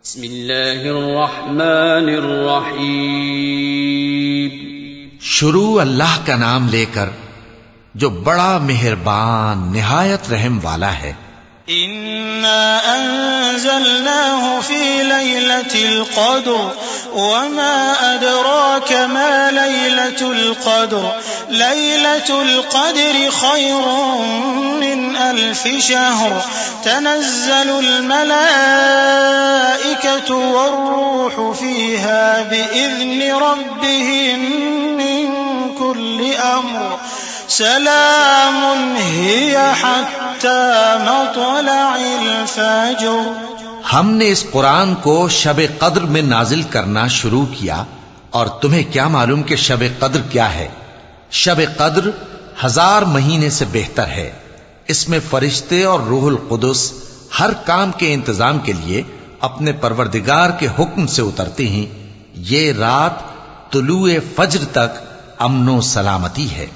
بسم اللہ الرحمن الرحیم. شروع اللہ کا نام لے کر جو بڑا مہربان نہایت رحم والا ہے. إنا أنزلناه في ليلة القدر وما أدراك ما ليلة القدر ليلة القدر خير من 1000 شهر تنزل الملائكة والروح فيها بإذن ربهم من كل أمر سلام هي حتى مطلع الفجر. ہم نے اس قرآن کو شب قدر میں نازل کرنا شروع کیا، اور تمہیں کیا معلوم کہ شب قدر کیا ہے؟ شب قدر 1000 مہینے سے بہتر ہے. اس میں فرشتے اور روح القدس ہر کام کے انتظام کے لیے اپنے پروردگار کے حکم سے اترتے ہیں. یہ رات طلوع فجر تک امن و سلامتی ہے.